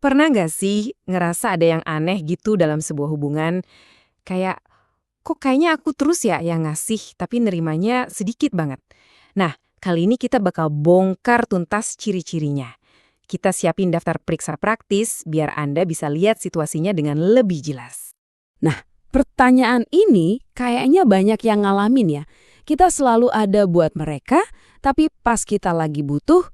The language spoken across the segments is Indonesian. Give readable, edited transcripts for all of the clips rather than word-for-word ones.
Pernah nggak sih ngerasa ada yang aneh gitu dalam sebuah hubungan? Kayak, kok kayaknya aku terus ya yang ngasih, tapi nerimanya sedikit banget. Nah, kali ini kita bakal bongkar tuntas ciri-cirinya. Kita siapin daftar periksa praktis biar Anda bisa lihat situasinya dengan lebih jelas. Nah, pertanyaan ini kayaknya banyak yang ngalamin ya. Kita selalu ada buat mereka, tapi pas kita lagi butuh,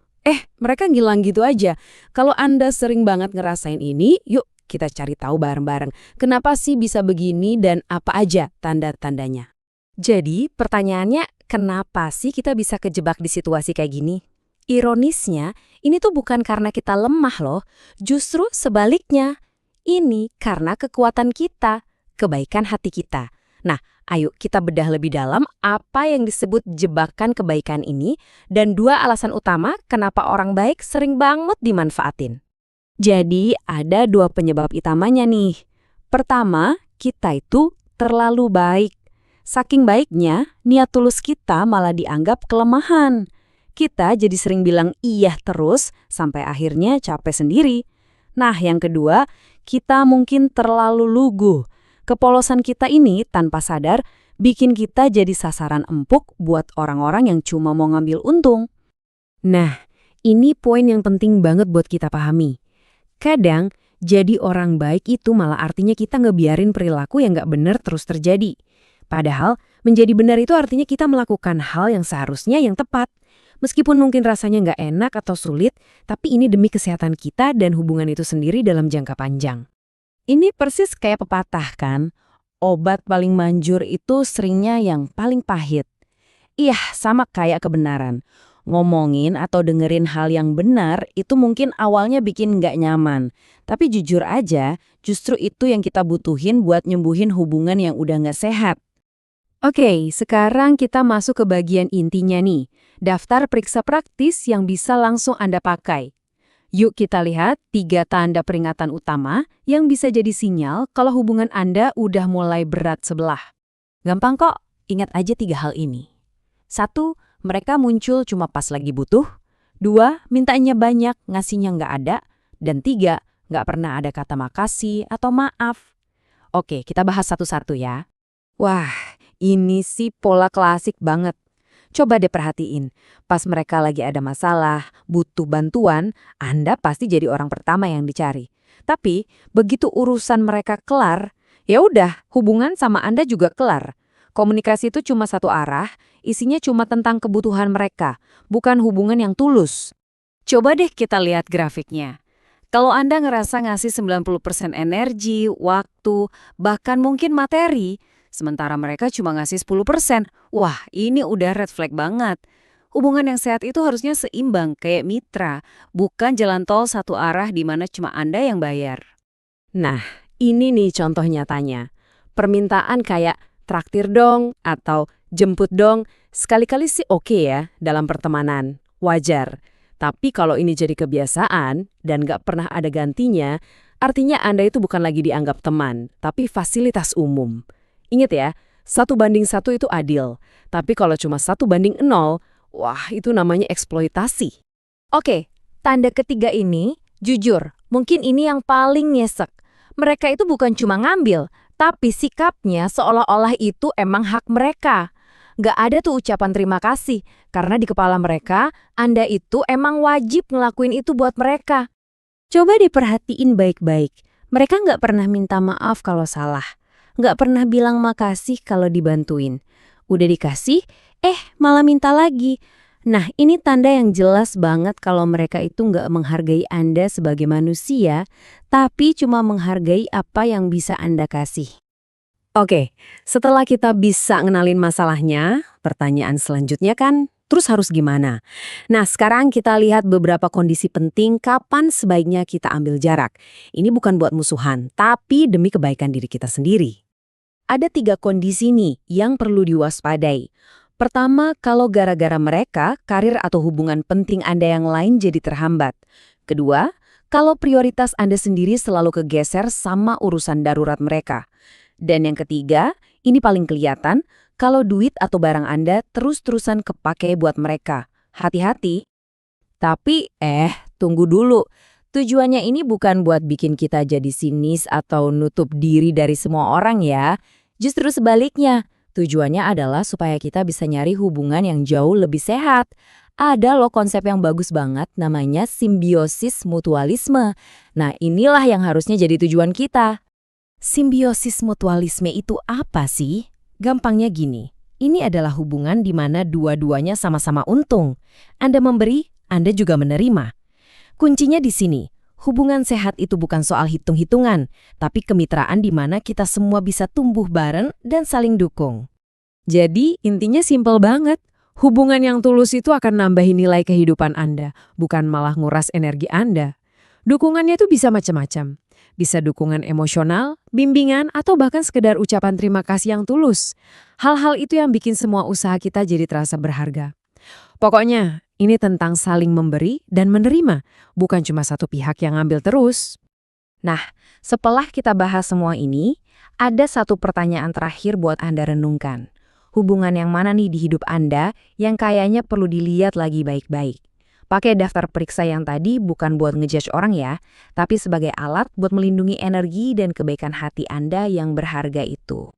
mereka ngilang gitu aja. Kalau Anda sering banget ngerasain ini, yuk kita cari tahu bareng-bareng. Kenapa sih bisa begini dan apa aja tanda-tandanya? Jadi, pertanyaannya, kenapa sih kita bisa kejebak di situasi kayak gini? Ironisnya, ini tuh bukan karena kita lemah loh, justru sebaliknya. Ini karena kekuatan kita, kebaikan hati kita. Nah, ayo kita bedah lebih dalam apa yang disebut jebakan kebaikan ini dan dua alasan utama kenapa orang baik sering banget dimanfaatin. Jadi, ada dua penyebab utamanya nih. Pertama, kita itu terlalu baik. Saking baiknya, niat tulus kita malah dianggap kelemahan. Kita jadi sering bilang iya terus, sampai akhirnya capek sendiri. Nah, yang kedua, kita mungkin terlalu lugu. Kepolosan kita ini tanpa sadar bikin kita jadi sasaran empuk buat orang-orang yang cuma mau ngambil untung. Nah, ini poin yang penting banget buat kita pahami. Kadang, jadi orang baik itu malah artinya kita ngebiarin perilaku yang nggak benar terus terjadi. Padahal, menjadi benar itu artinya kita melakukan hal yang seharusnya yang tepat. Meskipun mungkin rasanya nggak enak atau sulit, tapi ini demi kesehatan kita dan hubungan itu sendiri dalam jangka panjang. Ini persis kayak pepatah kan? Obat paling manjur itu seringnya yang paling pahit. Iya, sama kayak kebenaran. Ngomongin atau dengerin hal yang benar itu mungkin awalnya bikin nggak nyaman. Tapi jujur aja, justru itu yang kita butuhin buat nyembuhin hubungan yang udah nggak sehat. Oke, sekarang kita masuk ke bagian intinya nih. Daftar periksa praktis yang bisa langsung Anda pakai. Yuk kita lihat 3 tanda peringatan utama yang bisa jadi sinyal kalau hubungan Anda udah mulai berat sebelah. Gampang kok, ingat aja 3 hal ini. 1, mereka muncul cuma pas lagi butuh. 2, mintanya banyak, ngasihnya nggak ada. Dan 3, nggak pernah ada kata makasih atau maaf. Oke, kita bahas satu-satu ya. Wah, ini sih pola klasik banget. Coba deh perhatiin, pas mereka lagi ada masalah, butuh bantuan, Anda pasti jadi orang pertama yang dicari. Tapi, begitu urusan mereka kelar, ya udah, hubungan sama Anda juga kelar. Komunikasi itu cuma satu arah, isinya cuma tentang kebutuhan mereka, bukan hubungan yang tulus. Coba deh kita lihat grafiknya. Kalau Anda ngerasa ngasih 90% energi, waktu, bahkan mungkin materi, sementara mereka cuma ngasih 10%. Wah, ini udah red flag banget. Hubungan yang sehat itu harusnya seimbang, kayak mitra, bukan jalan tol satu arah di mana cuma Anda yang bayar. Nah, ini nih contoh nyatanya. Permintaan kayak traktir dong atau jemput dong, sekali-kali sih oke ya dalam pertemanan, wajar. Tapi kalau ini jadi kebiasaan dan nggak pernah ada gantinya, artinya Anda itu bukan lagi dianggap teman, tapi fasilitas umum. Ingat ya, 1:1 itu adil. Tapi kalau cuma 1:0, wah itu namanya eksploitasi. Oke, tanda ketiga ini, jujur, mungkin ini yang paling nyesek. Mereka itu bukan cuma ngambil, tapi sikapnya seolah-olah itu emang hak mereka. Nggak ada tuh ucapan terima kasih, karena di kepala mereka, Anda itu emang wajib ngelakuin itu buat mereka. Coba diperhatiin baik-baik, mereka nggak pernah minta maaf kalau salah. Nggak pernah bilang makasih kalau dibantuin. Udah dikasih, malah minta lagi. Nah, ini tanda yang jelas banget kalau mereka itu nggak menghargai Anda sebagai manusia, tapi cuma menghargai apa yang bisa Anda kasih. Oke, setelah kita bisa ngenalin masalahnya, pertanyaan selanjutnya kan, terus harus gimana? Nah, sekarang kita lihat beberapa kondisi penting kapan sebaiknya kita ambil jarak. Ini bukan buat musuhan, tapi demi kebaikan diri kita sendiri. Ada 3 kondisi nih yang perlu diwaspadai. Pertama, kalau gara-gara mereka, karir atau hubungan penting Anda yang lain jadi terhambat. Kedua, kalau prioritas Anda sendiri selalu kegeser sama urusan darurat mereka. Dan yang ketiga, ini paling kelihatan, kalau duit atau barang Anda terus-terusan kepake buat mereka. Hati-hati. Tapi, tunggu dulu. Tujuannya ini bukan buat bikin kita jadi sinis atau nutup diri dari semua orang ya. Justru sebaliknya, tujuannya adalah supaya kita bisa nyari hubungan yang jauh lebih sehat. Ada loh konsep yang bagus banget namanya simbiosis mutualisme. Nah, inilah yang harusnya jadi tujuan kita. Simbiosis mutualisme itu apa sih? Gampangnya gini, ini adalah hubungan di mana dua-duanya sama-sama untung. Anda memberi, Anda juga menerima. Kuncinya di sini, hubungan sehat itu bukan soal hitung-hitungan, tapi kemitraan di mana kita semua bisa tumbuh bareng dan saling dukung. Jadi, intinya simpel banget. Hubungan yang tulus itu akan nambahin nilai kehidupan Anda, bukan malah nguras energi Anda. Dukungannya itu bisa macam-macam. Bisa dukungan emosional, bimbingan, atau bahkan sekedar ucapan terima kasih yang tulus. Hal-hal itu yang bikin semua usaha kita jadi terasa berharga. Pokoknya, ini tentang saling memberi dan menerima, bukan cuma satu pihak yang ngambil terus. Nah, setelah kita bahas semua ini, ada satu pertanyaan terakhir buat Anda renungkan. Hubungan yang mana nih di hidup Anda yang kayaknya perlu dilihat lagi baik-baik? Pakai daftar periksa yang tadi bukan buat ngejudge orang ya, tapi sebagai alat buat melindungi energi dan kebaikan hati Anda yang berharga itu.